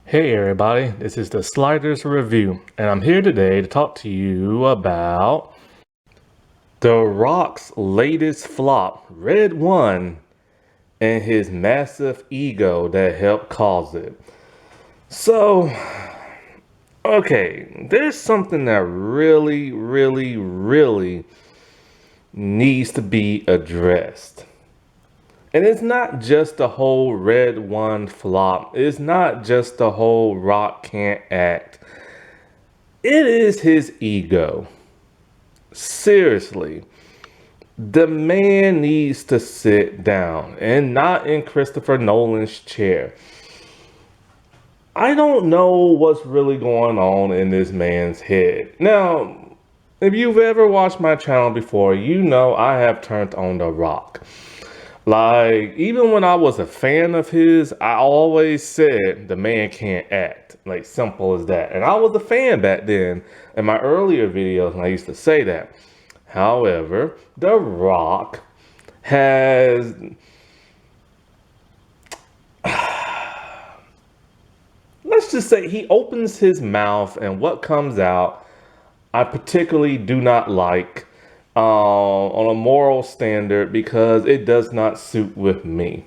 Hey everybody, this is the Sliders Review, and I'm here today to talk to you about The Rock's latest flop, Red One, and his massive ego that helped cause it. So, okay, there's something that really needs to be addressed. And it's not just the whole Red One flop. It's not just the whole Rock can't act. It is his ego. Seriously. The man needs to sit down and not in Christopher Nolan's chair. I don't know what's really going on in this man's head. Now, if you've ever watched my channel before, you know I have turned on The Rock. Like, even when I was a fan of his, I always said the man can't act. Like, simple as that. And I was a fan back then in my earlier videos, and I used to say that. However, The Rock has... Let's just say he opens his mouth, and what comes out, I particularly do not like on a moral standard because it does not suit with me.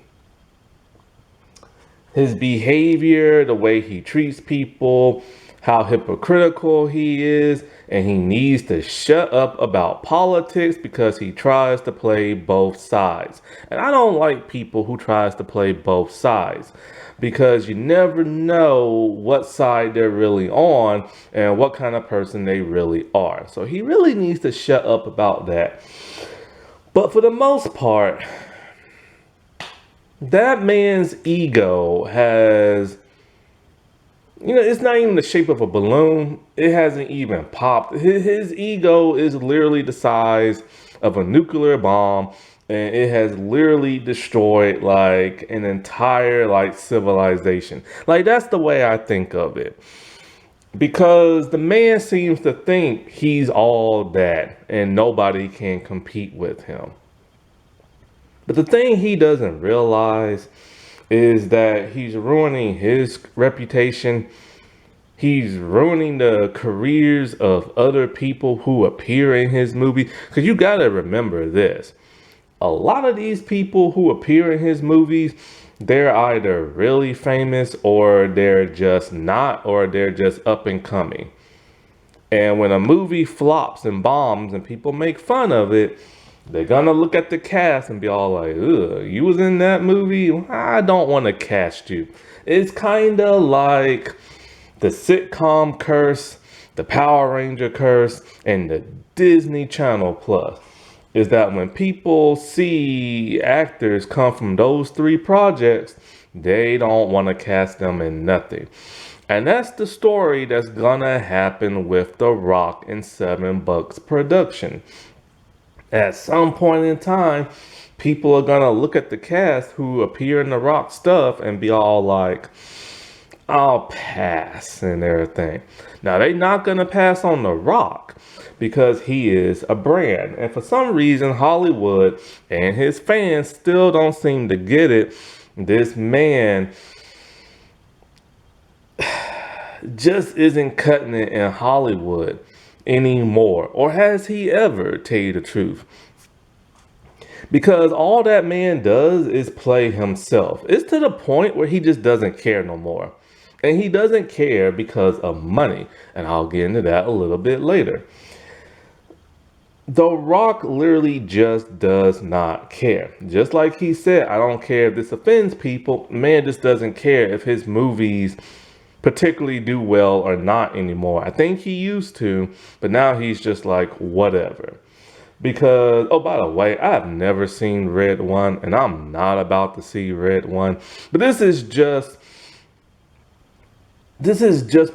His behavior, the way he treats people, how hypocritical he is, and he needs to shut up about politics because he tries to play both sides. And I don't like people who tries to play both sides because you never know what side they're really on and what kind of person they really are. So he really needs to shut up about that. But for the most part, that man's ego has, it's not even the shape of a balloon. It hasn't even popped. His ego is literally the size of a nuclear bomb, and it has literally destroyed like an entire like civilization. Like, that's the way I think of it. Because the man seems to think he's all that and nobody can compete with him. But the thing he doesn't realize is that he's ruining his reputation. He's ruining the careers of other people who appear in his movie. Because you got to remember this. A lot of these people who appear in his movies, they're either really famous or they're just not, or they're just up and coming. And when a movie flops and bombs and people make fun of it, they're gonna look at the cast and be all like, ugh, you was in that movie? I don't want to cast you. It's kind of like the sitcom curse, the Power Ranger curse, and the Disney Channel Plus. Is that when people see actors come from those three projects, they don't want to cast them in nothing. And that's the story that's gonna happen with The Rock and $7 production. At some point in time, people are gonna look at the cast who appear in The Rock stuff and be all like, I'll pass and everything. Now, they're not gonna pass on The Rock because he is a brand. And for some reason, Hollywood and his fans still don't seem to get it. This man just isn't cutting it in Hollywood anymore. Or has he ever, tell you the truth? Because all that man does is play himself. It's to the point where he just doesn't care no more. And he doesn't care because of money. And I'll get into that a little bit later. The Rock literally just does not care. Just like he said, I don't care if this offends people. Man just doesn't care if his movies particularly do well or not anymore. I think he used to, but now he's just like, whatever. Because, oh, by the way, I've never seen Red One, and I'm not about to see Red One. But this is just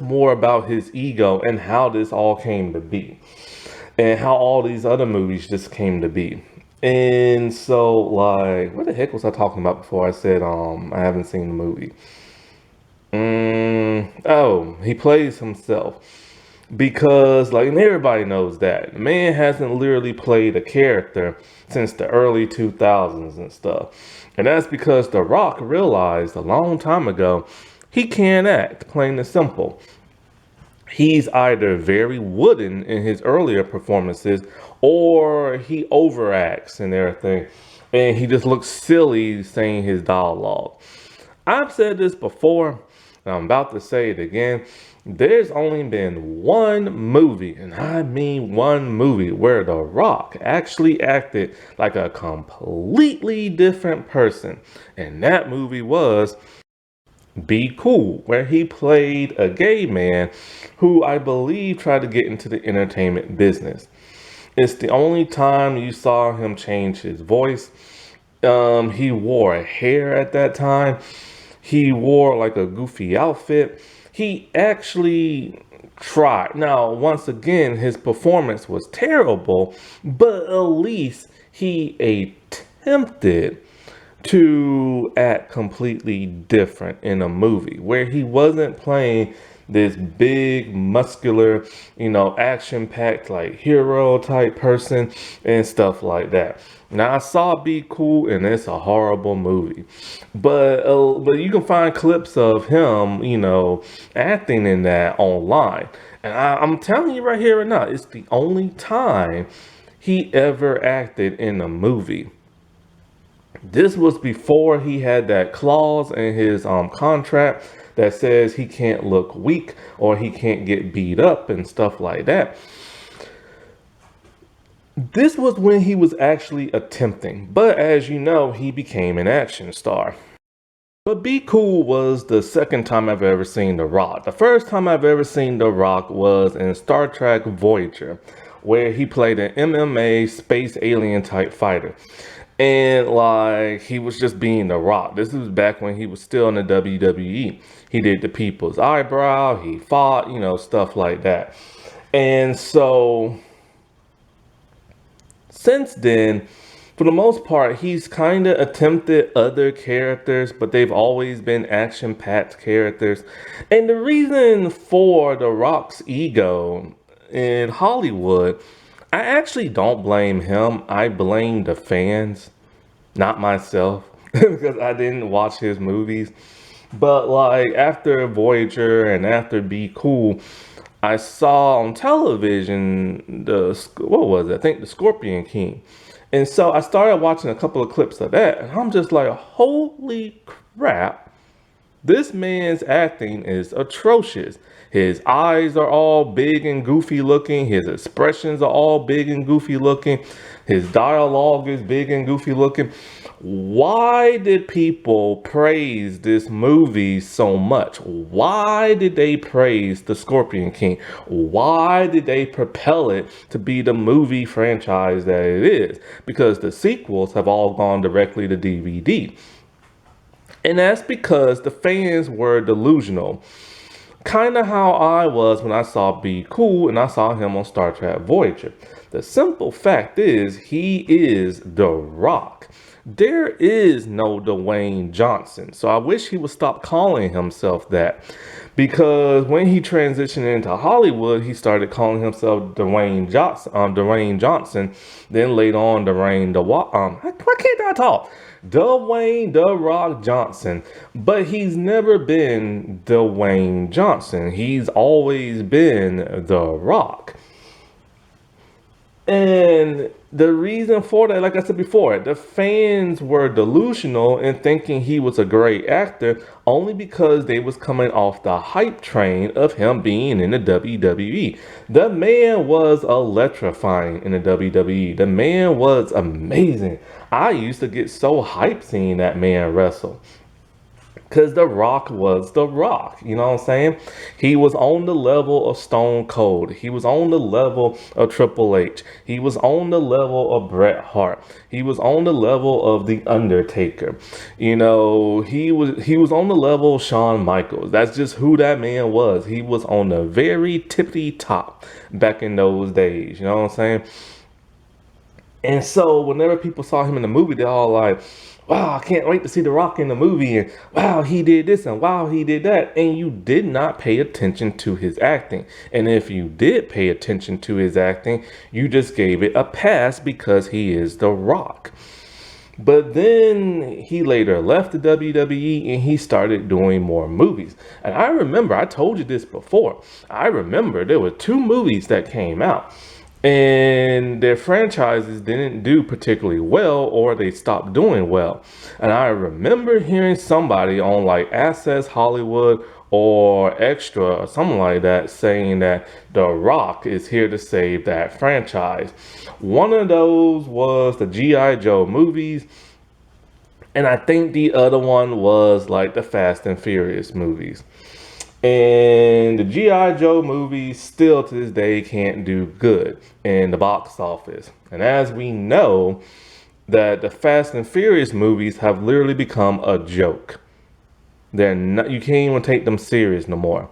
more about his ego and how this all came to be. And how all these other movies just came to be. And so, like, what the heck was I talking about before I said, I haven't seen the movie? Oh, he plays himself. Because, like, and everybody knows that. The man hasn't literally played a character since the early 2000s and stuff. And that's because The Rock realized a long time ago, He can't act, plain and simple. He's either very wooden in his earlier performances or he overacts and everything. And he just looks silly saying his dialogue. I've said this before, and I'm about to say it again. There's only been one movie, and I mean one movie, where The Rock actually acted like a completely different person. And that movie was Be Cool, where he played a gay man who I believe tried to get into the entertainment business. It's the only time you saw him change his voice. He wore a hair at that time. He wore like a goofy outfit. He actually tried. Now, once again, his performance was terrible, but at least he attempted to act completely different in a movie where he wasn't playing this big, muscular, action packed, like hero type person and stuff like that. Now, I saw Be Cool, and it's a horrible movie, but you can find clips of him, acting in that online. And I'm telling you right here and now, it's the only time he ever acted in a movie. This was before he had that clause in his contract that says he can't look weak or he can't get beat up and stuff like that. This was when he was actually attempting, but as you know, he became an action star. But Be Cool was the second time I've ever seen The Rock. The first time I've ever seen The Rock was in Star Trek Voyager, where he played an MMA space alien type fighter. And like he was just being The Rock. This was back when he was still in the WWE. He did the people's eyebrow, he fought, stuff like that. And so since then, for the most part, he's kind of attempted other characters, but they've always been action-packed characters. And the reason for The Rock's ego in Hollywood, I actually don't blame him. I blame the fans, not myself, because I didn't watch his movies. But like after Voyager and after Be Cool, I saw on television what was it? I think the Scorpion King. And so I started watching a couple of clips of that, and I'm just like, holy crap, this man's acting is atrocious. His eyes are all big and goofy looking. His expressions are all big and goofy looking. His dialogue is big and goofy looking. Why did people praise this movie so much? Why did they praise The Scorpion King? Why did they propel it to be the movie franchise that it is? Because the sequels have all gone directly to DVD. And that's because the fans were delusional. Kind of how I was when I saw Be Cool and I saw him on Star Trek Voyager. The simple fact is, he is The Rock. There is no Dwayne Johnson. So I wish he would stop calling himself that. Because when he transitioned into Hollywood, he started calling himself Dwayne Johnson. Then later on, why can't I talk? Dwayne The Rock Johnson. But he's never been Dwayne Johnson. He's always been The Rock. And the reason for that, like I said before, the fans were delusional in thinking he was a great actor only because they was coming off the hype train of him being in the WWE. The man was electrifying in the WWE. The man was amazing. I used to get so hyped seeing that man wrestle. Because The Rock was The Rock, you know what I'm saying? He was on the level of Stone Cold. He was on the level of Triple H. He was on the level of Bret Hart. He was on the level of The Undertaker. He was on the level of Shawn Michaels. That's just who that man was. He was on the very tippy top back in those days, you know what I'm saying? And so whenever people saw him in the movie, they're all like, wow, I can't wait to see The Rock in the movie, and wow, he did this, and wow, he did that. And you did not pay attention to his acting. And if you did pay attention to his acting, you just gave it a pass because he is The Rock. But then he later left the WWE and he started doing more movies. And I remember, I told you this before, I remember there were two movies that came out and their franchises didn't do particularly well or they stopped doing well. And I remember hearing somebody on like Access Hollywood or Extra or something like that saying that The Rock is here to save that franchise. One of those was the G.I. Joe movies, and I think the other one was like the Fast and Furious movies. And the G.I. Joe movies still to this day can't do good in the box office. And as we know, that the Fast and Furious movies have literally become a joke. They're not, you can't even take them serious no more.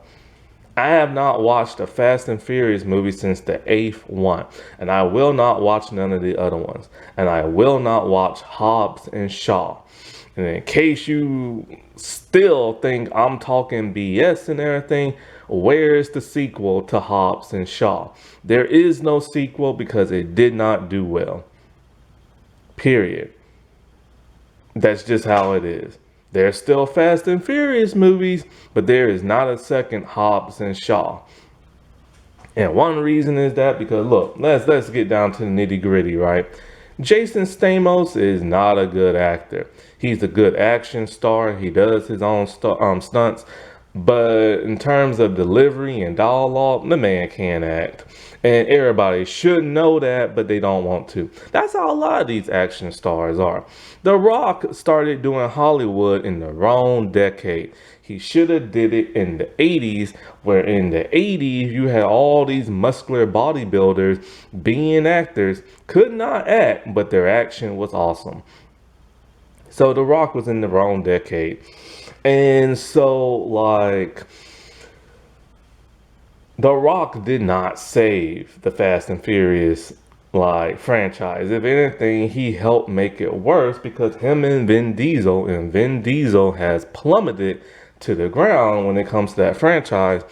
I have not watched a Fast and Furious movie since the eighth one, and I will not watch none of the other ones, and I will not watch Hobbs and Shaw. And in case you still think I'm talking BS and everything, where is the sequel to Hobbs and Shaw? There is no sequel because it did not do well. Period. That's just how it is. There's still Fast and Furious movies, but there is not a second Hobbs and Shaw. And one reason is that because look, let's get down to the nitty gritty, right? Jason Stamos is not a good actor. He's a good action star. He does his own stunts, but in terms of delivery and dialogue, the man can't act. And everybody should know that, but they don't want to. That's how a lot of these action stars are. The Rock started doing Hollywood in the wrong decade. He should have did it in the 80s, where in the 80s you had all these muscular bodybuilders being actors, could not act, but their action was awesome. So The Rock was in the wrong decade. And so like The Rock did not save the Fast and Furious like franchise. If anything, he helped make it worse because him and Vin Diesel has plummeted to the ground when it comes to that franchise.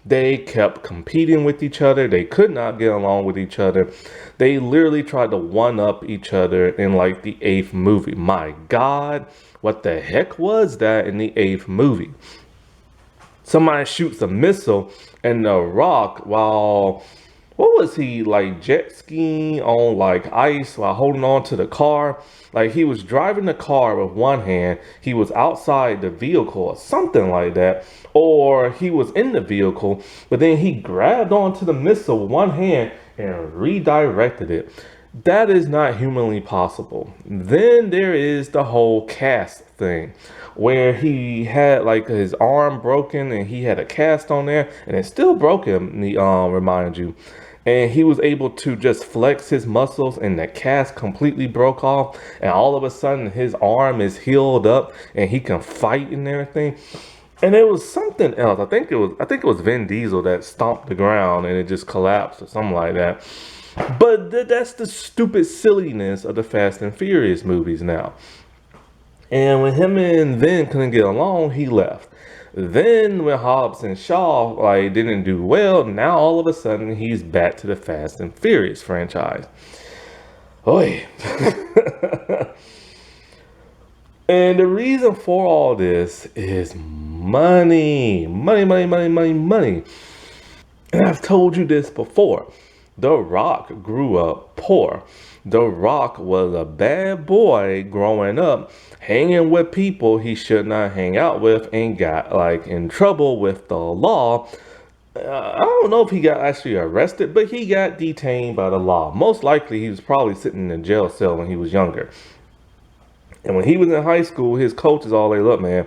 They kept competing with each other. They could not get along with each other. They literally tried to one up each other in like the eighth movie. My God, what the heck was that in the eighth movie? Somebody shoots a missile and The Rock, while what was he like jet skiing on like ice while holding on to the car? Like he was driving the car with one hand, he was outside the vehicle or something like that, or he was in the vehicle, but then he grabbed onto the missile with one hand and redirected it. That is not humanly possible. Then there is the whole cast thing where he had like his arm broken and he had a cast on there and it still broke him, remind you. And he was able to just flex his muscles and the cast completely broke off. And all of a sudden his arm is healed up and he can fight and everything. And it was something else. I think it was Vin Diesel that stomped the ground and it just collapsed or something like that. But that's the stupid silliness of the Fast and Furious movies now. And when him and Vin couldn't get along, he left. Then when Hobbs and Shaw like didn't do well, now all of a sudden he's back to the Fast and Furious franchise. Oy. And the reason for all this is money. Money, money, money, money, money. And I've told you this before. The Rock grew up poor. The Rock was a bad boy growing up, hanging with people he should not hang out with and got like in trouble with the law. I don't know if he got actually arrested, but he got detained by the law. Most likely he was probably sitting in a jail cell when he was younger. And when he was in high school, his coaches all like, look, man,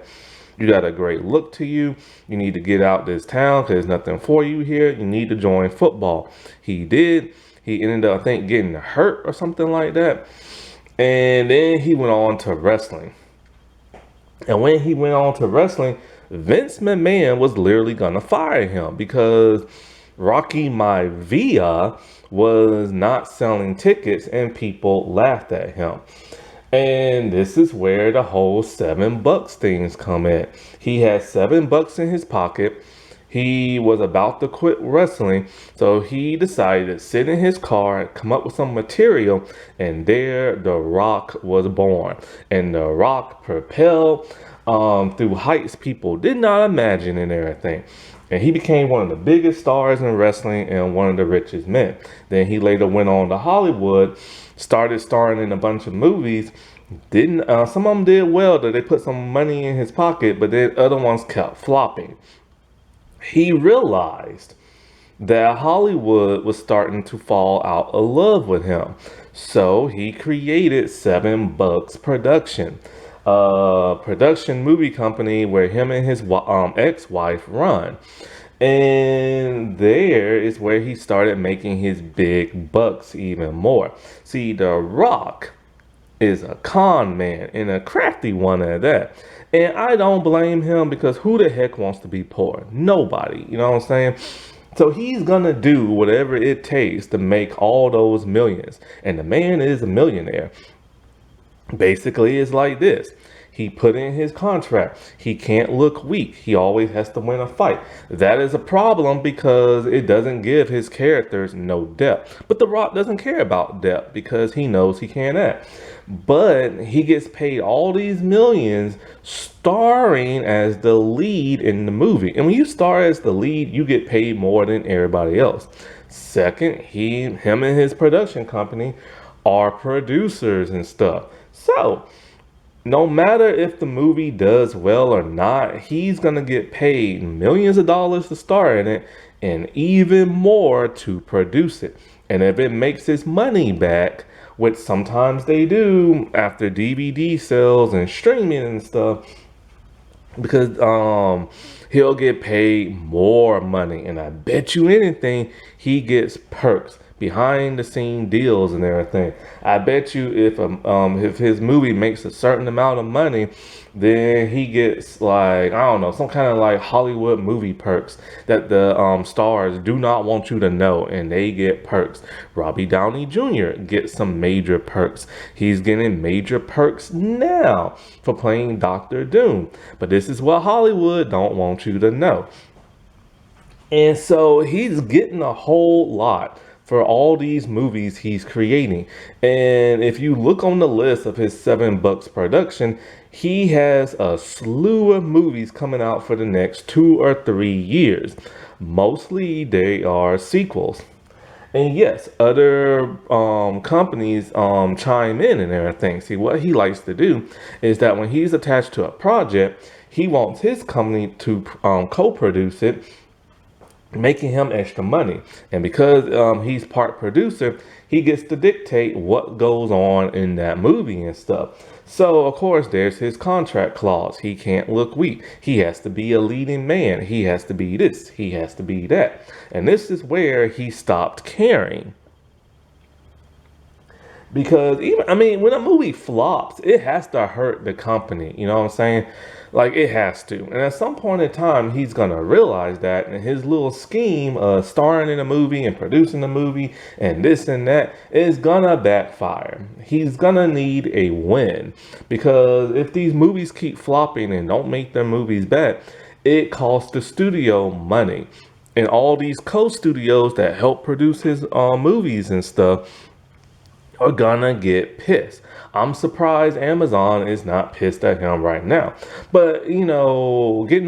you got a great look to you. You need to get out this town because there's nothing for you here. You need to join football. He did. He ended up, I think, getting hurt or something like that. And then he went on to wrestling. And when he went on to wrestling, Vince McMahon was literally going to fire him because Rocky Maivia was not selling tickets and people laughed at him. And this is where the whole $7 things come in. He had $7 in his pocket. He was about to quit wrestling, so he decided to sit in his car and come up with some material, and there The Rock was born. And The Rock propelled through heights people did not imagine and everything. And he became one of the biggest stars in wrestling and one of the richest men. Then he later went on to Hollywood, started starring in a bunch of movies. Didn't Some of them did well, that they put some money in his pocket, but then other ones kept flopping. He realized that Hollywood was starting to fall out of love with him. So he created Seven Bucks Production, a production movie company where him and his ex-wife run. And there is where he started making his big bucks even more. See, The Rock is a con man and a crafty one at that. And I don't blame him, because who the heck wants to be poor? Nobody, you know what I'm saying? So he's gonna do whatever it takes to make all those millions. And the man is a millionaire. Basically, it's like this. He put in his contract. He can't look weak. He always has to win a fight. That is a problem because it doesn't give his characters no depth. But The Rock doesn't care about depth because he knows he can't act. But he gets paid all these millions starring as the lead in the movie. And when you star as the lead, you get paid more than everybody else. Second, him and his production company are producers and stuff. So, no matter if the movie does well or not, he's going to get paid millions of dollars to star in it and even more to produce it. And if it makes his money back, which sometimes they do after DVD sales and streaming and stuff, because he'll get paid more money. And I bet you anything, he gets perks, behind the scene deals and everything. I bet you if his movie makes a certain amount of money, then he gets, like, I don't know, some kind of like Hollywood movie perks that the stars do not want you to know, and they get perks. Robbie Downey Jr. gets some major perks. He's getting major perks now for playing Doctor Doom. But this is what Hollywood don't want you to know. And so he's getting a whole lot for all these movies he's creating. And if you look on the list of his Seven Bucks production, he has a slew of movies coming out for the next 2 or 3 years. Mostly they are sequels. And yes, other companies chime in and everything. See, what he likes to do is that when he's attached to a project, he wants his company to co-produce it, making him extra money. And because he's part producer, he gets to dictate what goes on in that movie and stuff. So of course there's his contract clause. He can't look weak. He has to be a leading man. He has to be this. He has to be that. And this is where he stopped caring. Because when a movie flops, it has to hurt the company. You know what I'm saying? Like, it has to. And at some point in time, he's going to realize that. And his little scheme of starring in a movie and producing a movie and this and that is going to backfire. He's going to need a win. Because if these movies keep flopping and don't make their movies back, it costs the studio money. And all these co-studios that help produce his movies and stuff are gonna get pissed. I'm surprised Amazon is not pissed at him right now. But, getting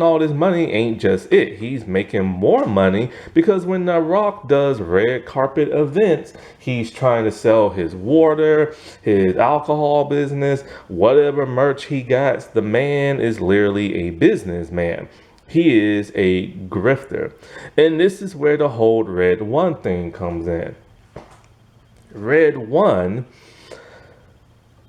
all this money ain't just it. He's making more money because when The Rock does red carpet events, he's trying to sell his water, his alcohol business, whatever merch he got. The man is literally a businessman. He is a grifter. And this is where the whole Red One thing comes in. Red One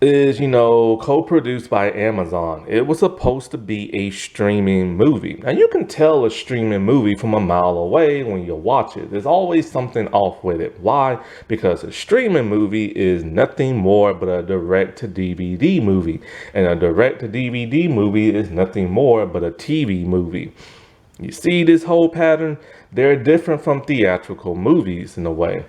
is, co-produced by Amazon. It was supposed to be a streaming movie. Now, you can tell a streaming movie from a mile away when you watch it. There's always something off with it. Why? Because a streaming movie is nothing more but a direct-to-DVD movie. And a direct-to-DVD movie is nothing more but a TV movie. You see this whole pattern? They're different from theatrical movies in a way.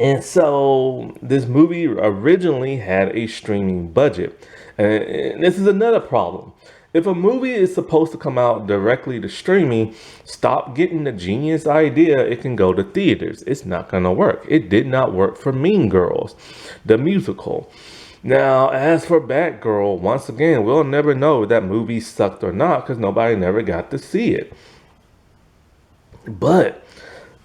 And so this movie originally had a streaming budget. And this is another problem. If a movie is supposed to come out directly to streaming, stop getting the genius idea it can go to theaters. It's not going to work. It did not work for Mean Girls, the musical. Now, as for Batgirl, once again, we'll never know if that movie sucked or not because nobody never got to see it. But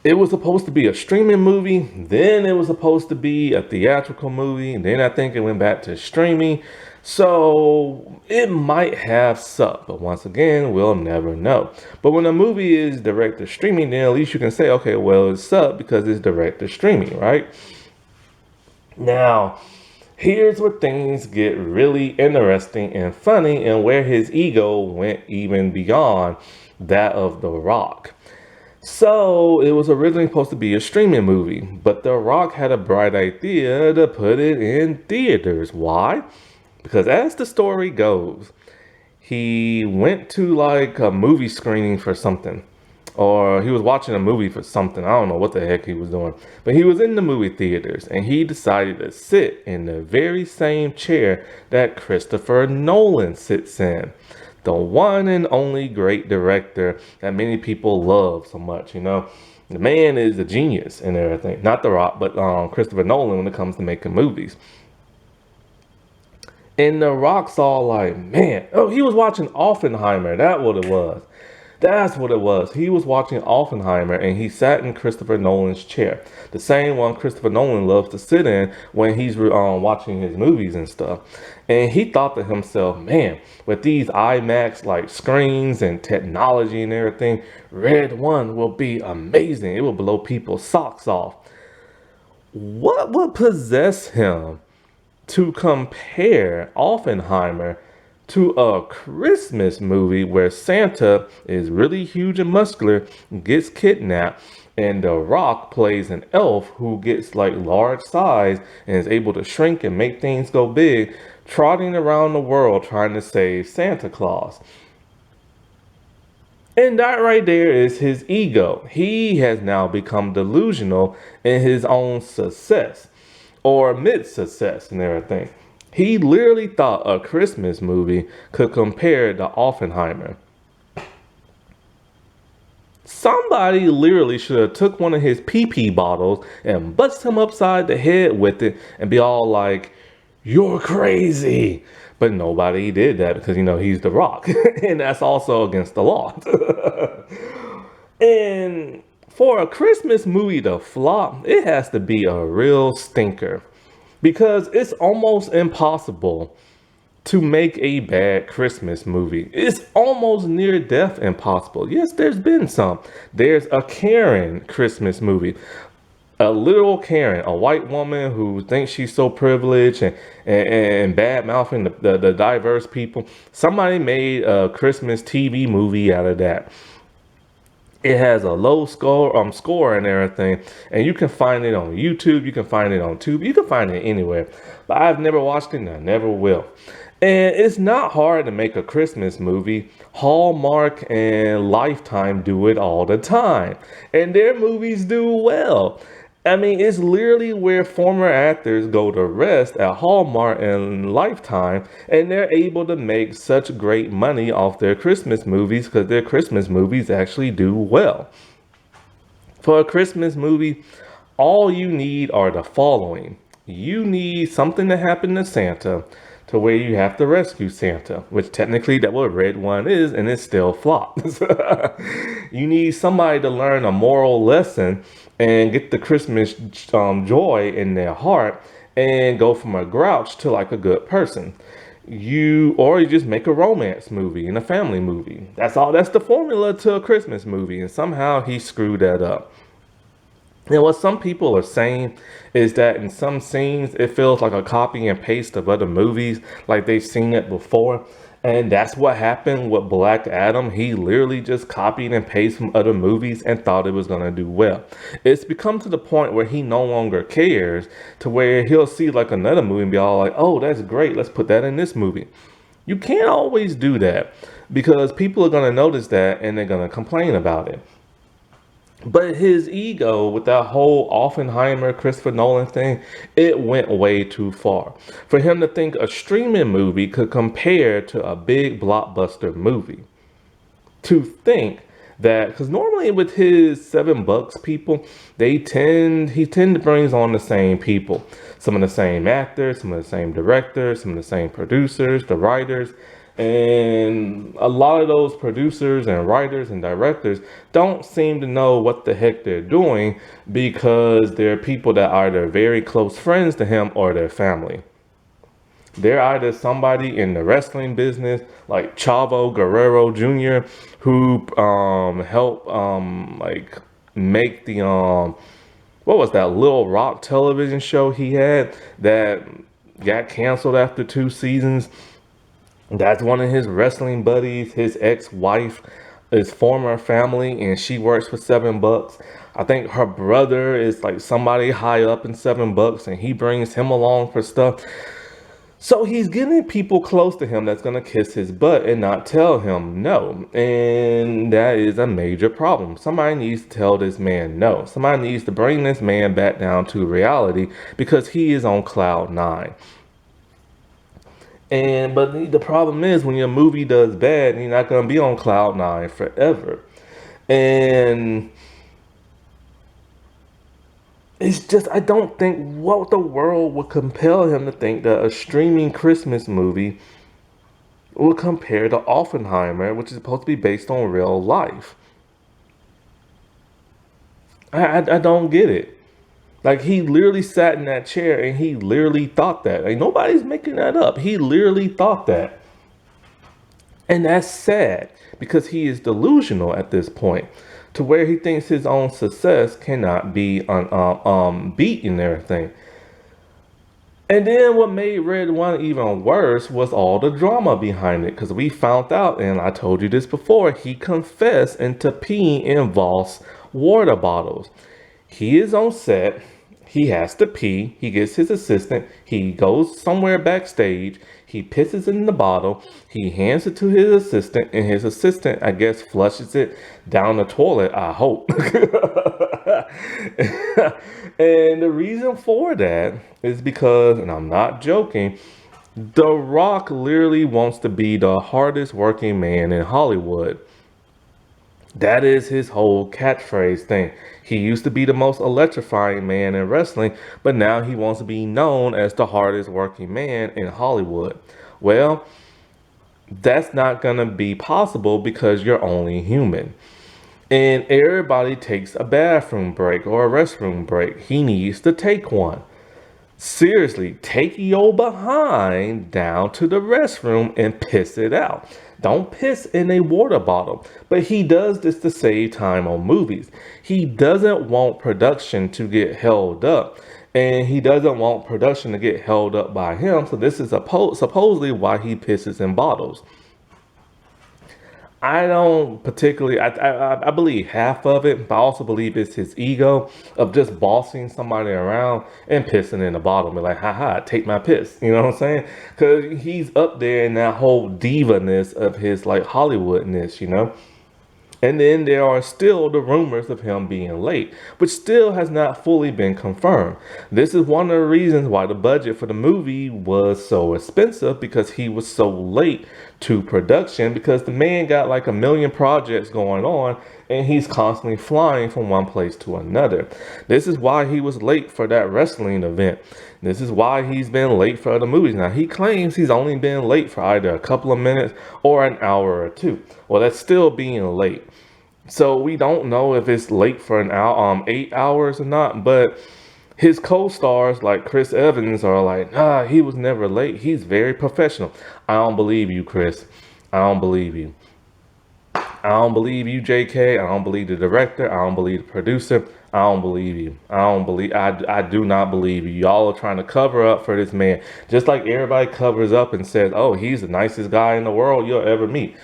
it was supposed to be a streaming movie, then it was supposed to be a theatrical movie, and then I think it went back to streaming. So it might have sucked, but once again, we'll never know. But when a movie is direct to streaming, then at least you can say, okay, well, it sucked because it's direct to streaming, right? Now, here's where things get really interesting and funny, and where his ego went even beyond that of The Rock. So it was originally supposed to be a streaming movie, but The Rock had a bright idea to put it in theaters. Why? Because as the story goes, he went to like a movie screening for something, or he was watching a movie for something. I don't know what the heck he was doing, but he was in the movie theaters and he decided to sit in the very same chair that Christopher Nolan sits in. The one and only great director that many people love so much, you know. The man is a genius and everything. Not The Rock, but Christopher Nolan when it comes to making movies. And The Rock's all like, man, oh, he was watching Oppenheimer. That's what it was. That's what it was. He was watching Oppenheimer and he sat in Christopher Nolan's chair. The same one Christopher Nolan loves to sit in when he's watching his movies and stuff. And he thought to himself, man, with these IMAX like screens and technology and everything, Red One will be amazing. It will blow people's socks off. What would possess him to compare Oppenheimer to a Christmas movie where Santa is really huge and muscular, gets kidnapped, and The Rock plays an elf who gets like large size and is able to shrink and make things go big, trotting around the world trying to save Santa Claus? And that right there is his ego. He has now become delusional in his own success or mid-success and everything. He literally thought a Christmas movie could compare to Oppenheimer. Somebody literally should have took one of his pee-pee bottles and bust him upside the head with it and be all like, "You're crazy." But nobody did that because, you know, he's The Rock. And that's also against the law. And for a Christmas movie to flop, it has to be a real stinker. Because it's almost impossible to make a bad Christmas movie. It's almost near death impossible. Yes, there's been some. There's a Karen Christmas movie. A literal Karen, a white woman who thinks she's so privileged and bad mouthing the diverse people. Somebody made a Christmas TV movie out of that. It has a low score and everything, and you can find it on YouTube, you can find it on Tubi, you can find it anywhere. But I've never watched it and I never will. And it's not hard to make a Christmas movie. Hallmark and Lifetime do it all the time, and their movies do well. I mean, it's literally where former actors go to rest at Hallmark and Lifetime, and they're able to make such great money off their Christmas movies because their Christmas movies actually do well. For a Christmas movie, all you need are the following. You need something to happen to Santa to where you have to rescue Santa, which technically that's what Red One is, and it still flops. You need somebody to learn a moral lesson and get the Christmas joy in their heart and go from a grouch to like a good person. You just make a romance movie and a family movie. That's all. That's the formula to a Christmas movie, and somehow he screwed that up. And what some people are saying is that in some scenes, it feels like a copy and paste of other movies, like they've seen it before. And that's what happened with Black Adam. He literally just copied and pasted from other movies and thought it was going to do well. It's become to the point where he no longer cares, to where he'll see like another movie and be all like, "Oh, that's great. Let's put that in this movie." You can't always do that because people are going to notice that and they're going to complain about it. But his ego with that whole Oppenheimer, Christopher Nolan thing, it went way too far. For him to think a streaming movie could compare to a big blockbuster movie. To think that, because normally with his $7 people, he tend to brings on the same people. Some of the same actors, some of the same directors, some of the same producers, the writers. And a lot of those producers and writers and directors don't seem to know what the heck they're doing because they're people that are either very close friends to him or their family. They're either somebody in the wrestling business, like Chavo Guerrero Jr., who helped like make the what was that Little Rock television show he had that got canceled after 2 seasons. That's one of his wrestling buddies. His ex-wife is former family, and she works for $7. I think her brother is like somebody high up in $7, and he brings him along for stuff. So he's getting people close to him that's going to kiss his butt and not tell him no. And that is a major problem. Somebody needs to tell this man no. Somebody needs to bring this man back down to reality because he is on cloud nine. And but the problem is when your movie does bad, you're not going to be on cloud nine forever. And it's just, I don't think what the world would compel him to think that a streaming Christmas movie will compare to Oppenheimer, which is supposed to be based on real life. I don't get it. Like, he literally sat in that chair and he literally thought that. Like, nobody's making that up. He literally thought that. And that's sad because he is delusional at this point to where he thinks his own success cannot be beaten and everything. And then what made Red One even worse was all the drama behind it. Because we found out, and I told you this before, he confessed into peeing in Voss water bottles. He is on set. He has to pee. He gets his assistant. He goes somewhere backstage. He pisses in the bottle. He hands it to his assistant, and his assistant, I guess, flushes it down the toilet, I hope. And the reason for that is because, and I'm not joking, The Rock literally wants to be the hardest working man in Hollywood. That is his whole catchphrase thing. He used to be the most electrifying man in wrestling, but now he wants to be known as the hardest working man in Hollywood. Well, that's not going to be possible because you're only human. And everybody takes a bathroom break or a restroom break. He needs to take one. Seriously, take your behind down to the restroom and piss it out. Don't piss in a water bottle. But he does this to save time on movies. He doesn't want production to get held up. And he doesn't want production to get held up by him. So this is supposedly why he pisses in bottles. I don't particularly, I believe half of it, but I also believe it's his ego of just bossing somebody around and pissing in the bottle. Be like, haha, take my piss. You know what I'm saying? Because he's up there in that whole diva-ness of his like Hollywoodness, you know? And then there are still the rumors of him being late, which still has not fully been confirmed. This is one of the reasons why the budget for the movie was so expensive, because he was so late to production, because the man got like a million projects going on and he's constantly flying from one place to another. This is why he was late for that wrestling event. This is why he's been late for other movies. Now, he claims he's only been late for either a couple of minutes or an hour or two. Well, that's still being late. So we don't know if it's late for an hour, 8 hours or not, but his co-stars like Chris Evans are like, nah, he was never late. He's very professional. I don't believe you, Chris. I don't believe you. I don't believe you, JK. I don't believe the director. I don't believe the producer. I don't believe you. I do not believe you. Y'all are trying to cover up for this man. Just like everybody covers up and says, oh, he's the nicest guy in the world you'll ever meet.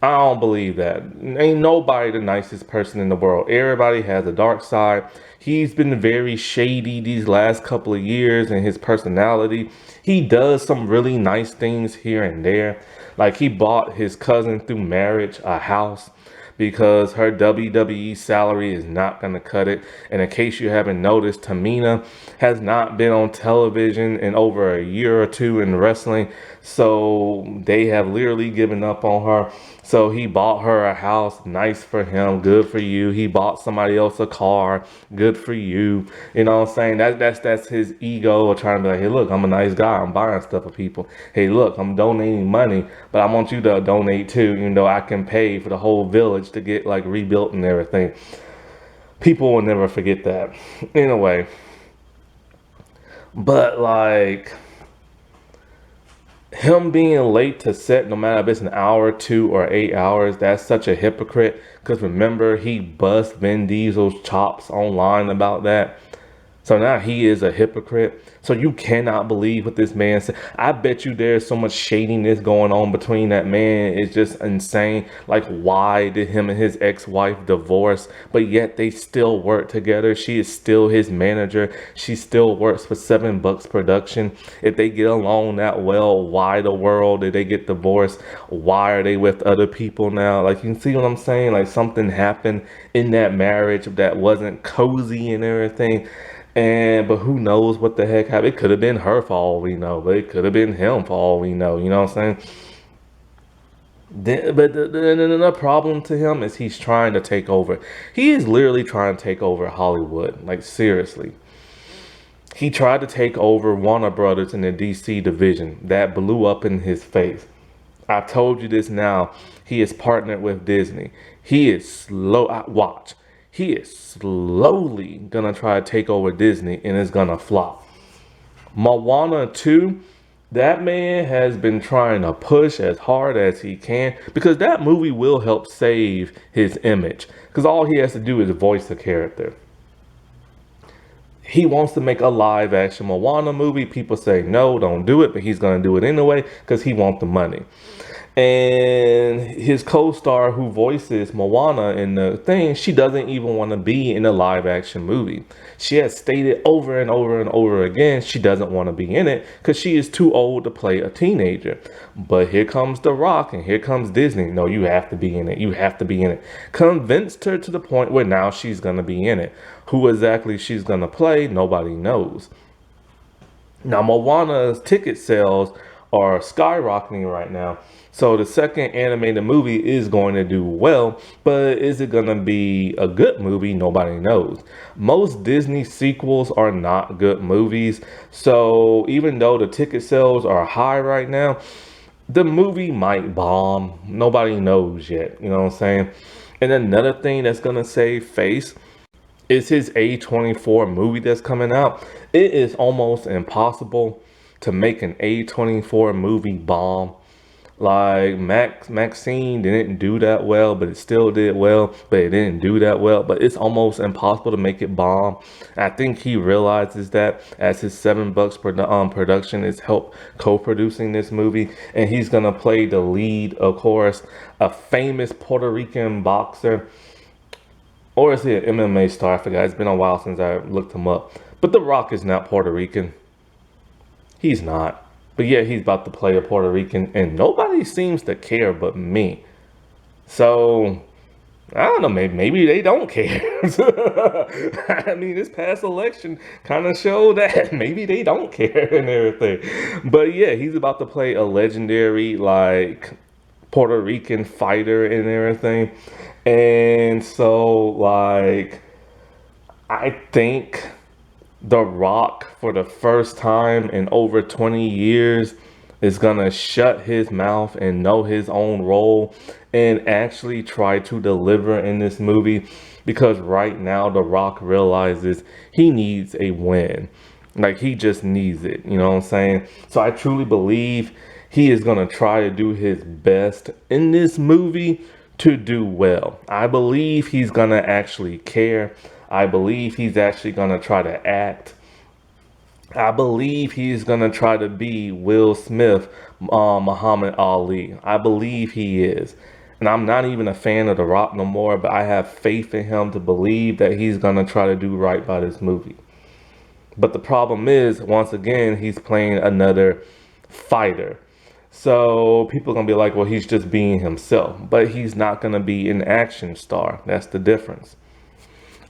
I don't believe that. Ain't nobody the nicest person in the world. Everybody has a dark side. He's been very shady these last couple of years in his personality. He does some really nice things here and there. Like he bought his cousin through marriage a house. because her WWE salary is not going to cut it. And in case you haven't noticed, Tamina has not been on television in over a year or two in wrestling. So they have literally given up on her. So he bought her a house, nice for him, good for you. He bought somebody else a car, good for you. You know what I'm saying? That's his ego of trying to be like, hey, look, I'm a nice guy. I'm buying stuff for people. Hey, look, I'm donating money, but I want you to donate too. You know, I can pay for the whole village to get like rebuilt and everything. People will never forget that. Anyway, but like him being late to set, no matter if it's an hour, 2 or 8 hours, that's such a hypocrite. Because remember, he bust Vin Diesel's chops online about that. So now he is a hypocrite. So you cannot believe what this man said. I bet you there's so much shadiness going on between that man. It's just insane. Like, why did him and his ex-wife divorce? But yet they still work together. She is still his manager. She still works for $7 production. If they get along that well, why the world did they get divorced? Why are they with other people now? Like, you can see what I'm saying? Like, something happened in that marriage that wasn't cozy and everything. But who knows what the heck happened? It could have been her for all we know, but it could have been him for all we know. You know what I'm saying? But the problem to him is he's trying to take over. He is literally trying to take over Hollywood. Like, seriously. He tried to take over Warner Brothers in the DC division. That blew up in his face. I've told you this now. He is partnered with Disney. He is slow. Watch. He is slowly gonna try to take over Disney and it's gonna flop. Moana 2, that man has been trying to push as hard as he can because that movie will help save his image. Because all he has to do is voice a character. He wants to make a live action Moana movie. People say no, don't do it, but he's gonna do it anyway because he wants the money. And his co-star who voices Moana in the thing, she doesn't even want to be in a live action movie. She has stated over and over and over again she doesn't want to be in it because she is too old to play a teenager. But here comes The Rock and here comes Disney. No, you have to be in it. You have to be in it. Convinced her to the point where now she's going to be in it. Who exactly she's going to play, nobody knows. Now, Moana's ticket sales are skyrocketing right now. So the second animated movie is going to do well, but is it going to be a good movie? Nobody knows. Most Disney sequels are not good movies. So even though the ticket sales are high right now, the movie might bomb. Nobody knows yet. You know what I'm saying? And another thing that's going to save face is his A24 movie that's coming out. It is almost impossible to make an A24 movie bomb. Like Maxine didn't do that well, but it still did well, but it didn't do that well. But it's almost impossible to make it bomb. I think he realizes that as his $7 production is help co-producing this movie, and he's gonna play the lead, of course, a famous Puerto Rican boxer, or is he an MMA star? I forgot. It's been a while since I looked him up. But The Rock is not Puerto Rican. He's not. But yeah, he's about to play a Puerto Rican, and nobody seems to care but me. So, I don't know, maybe they don't care. I mean, this past election kind of showed that maybe they don't care and everything. But yeah, he's about to play a legendary, like, Puerto Rican fighter and everything. And so, like, I think The Rock, for the first time in over 20 years, is gonna shut his mouth and know his own role and actually try to deliver in this movie, because right now The Rock realizes he needs a win. Like, he just needs it, you know what I'm saying? So I truly believe he is gonna try to do his best in this movie to do well. I believe he's gonna actually care. I believe he's actually going to try to act. I believe he's going to try to be Will Smith, Muhammad Ali. I believe he is. And I'm not even a fan of The Rock no more, but I have faith in him to believe that he's going to try to do right by this movie. But the problem is, once again, he's playing another fighter. So people are gonna be like, well, he's just being himself, but he's not gonna be an action star. That's the difference.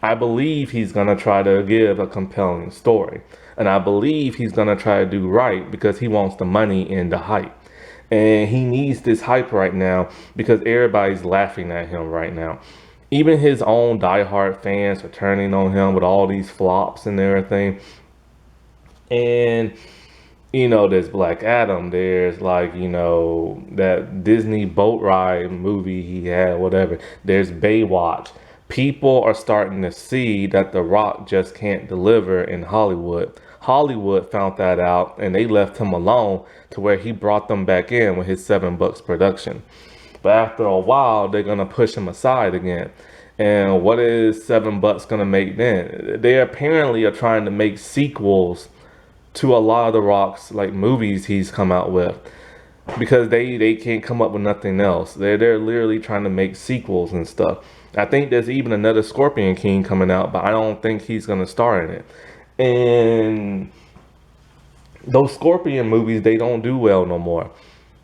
I believe he's gonna try to give a compelling story, and I believe he's gonna try to do right because he wants the money and the hype. And he needs this hype right now because everybody's laughing at him right now. Even his own diehard fans are turning on him with all these flops and everything. And there's Black Adam, there's like, that Disney boat ride movie he had, whatever. There's Baywatch. People are starting to see that The Rock just can't deliver in Hollywood. Hollywood found that out and they left him alone to where he brought them back in with his $7 production. But after a while, they're gonna push him aside again. And what is $7 gonna make then? They apparently are trying to make sequels to a lot of the Rock's like movies he's come out with because they can't come up with nothing else. They're literally trying to make sequels and stuff. I think there's even another Scorpion King coming out, but I don't think he's gonna star in it. And those Scorpion movies, they don't do well no more.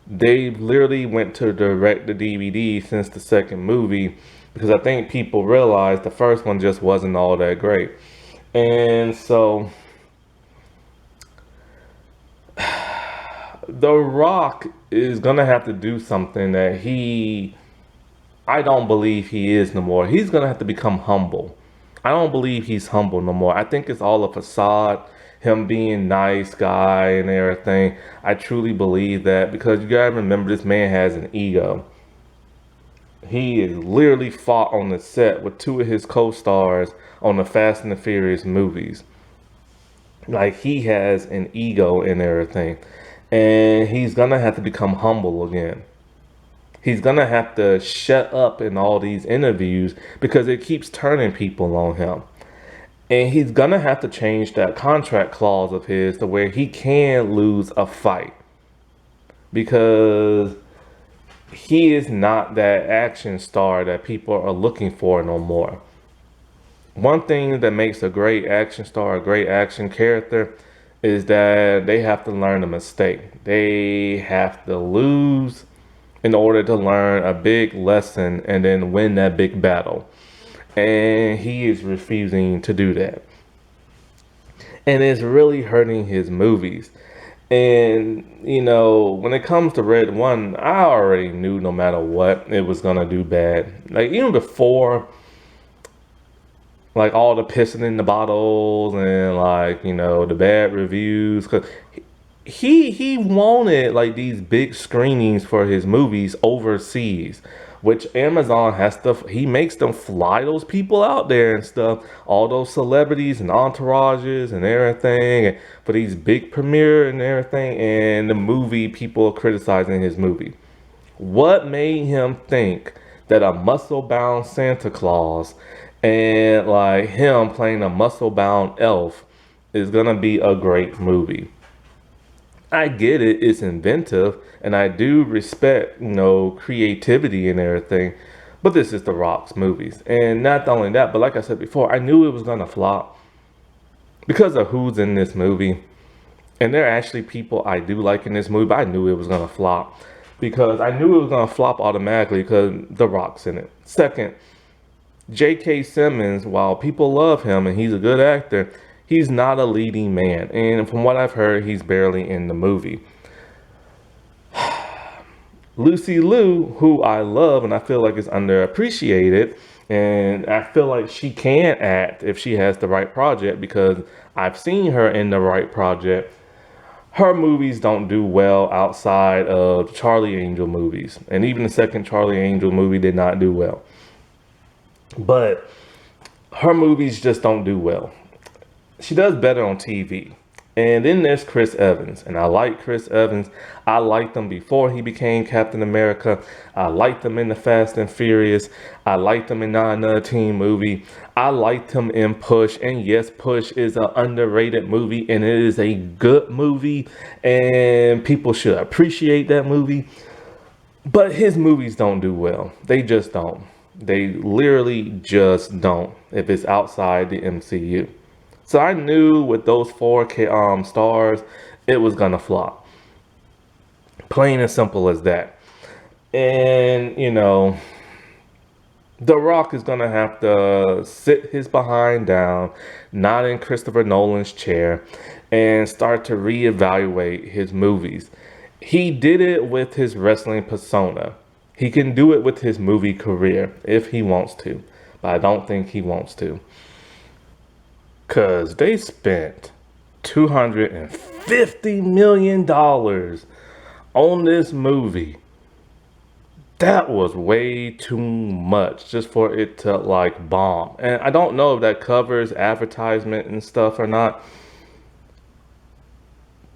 They literally went to direct the DVD since the second movie because I think people realized the first one just wasn't all that great. And so The Rock is gonna have to do something that I don't believe he is no more. He's gonna have to become humble. I don't believe he's humble no more. I think it's all a facade, him being nice guy and everything. I truly believe that because you gotta remember this man has an ego. He is literally fought on the set with two of his co-stars on the Fast and the Furious movies. Like he has an ego and everything. And he's gonna have to become humble again. He's gonna have to shut up in all these interviews because it keeps turning people on him. And he's gonna have to change that contract clause of his to where he can lose a fight. Because he is not that action star that people are looking for no more. One thing that makes a great action star, a great action character, is that they have to learn a mistake. They have to lose in order to learn a big lesson and then win that big battle. And he is refusing to do that. And it's really hurting his movies. And, when it comes to Red One, I already knew no matter what, it was going to do bad. Like, even before, like, all the pissing in the bottles and, like, the bad reviews. Because he wanted, like, these big screenings for his movies overseas, which Amazon has to, he makes them fly those people out there and stuff, all those celebrities and entourages and everything, and for these big premiere and everything, and the movie, people are criticizing his movie. What made him think that a muscle-bound Santa Claus and, like, him playing a muscle-bound elf is gonna be a great movie? I get it, it's inventive, and I do respect, creativity and everything, but this is The Rock's movies. And not only that, but like I said before, I knew it was gonna flop because of who's in this movie. And there are actually people I do like in this movie, but I knew it was gonna flop because I knew it was gonna flop automatically because The Rock's in it. Second, J.K. Simmons, while people love him and he's a good actor, he's not a leading man. And from what I've heard, he's barely in the movie. Lucy Liu, who I love and I feel like is underappreciated, and I feel like she can act if she has the right project because I've seen her in the right project. Her movies don't do well outside of Charlie Angel movies. And even the second Charlie Angel movie did not do well. But her movies just don't do well. She does better on TV. And then there's Chris Evans. And I like Chris Evans. I liked him before he became Captain America. I liked him in the Fast and Furious. I liked him in Not Another Teen Movie. I liked him in Push. And yes, Push is an underrated movie. And it is a good movie. And people should appreciate that movie. But his movies don't do well. They just don't. They literally just don't if it's outside the MCU. So I knew with those four stars, it was going to flop. Plain and simple as that. And, The Rock is going to have to sit his behind down, not in Christopher Nolan's chair, and start to reevaluate his movies. He did it with his wrestling persona. He can do it with his movie career if he wants to, but I don't think he wants to. Because they spent $250 million on this movie. That was way too much just for it to like bomb. And I don't know if that covers advertisement and stuff or not,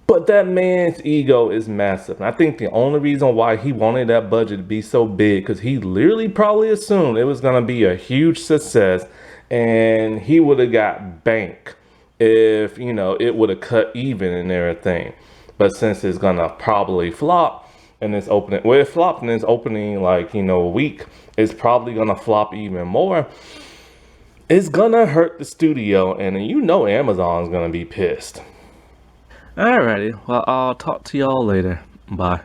but that man's ego is massive. And I think the only reason why he wanted that budget to be so big, because he literally probably assumed it was going to be a huge success and he would have got bank if, it would have cut even and everything. But since it's going to probably flop and it's opening, well, it flopped in its opening like, a week, it's probably going to flop even more. It's going to hurt the studio, and Amazon's going to be pissed. Alrighty, well, I'll talk to y'all later. Bye.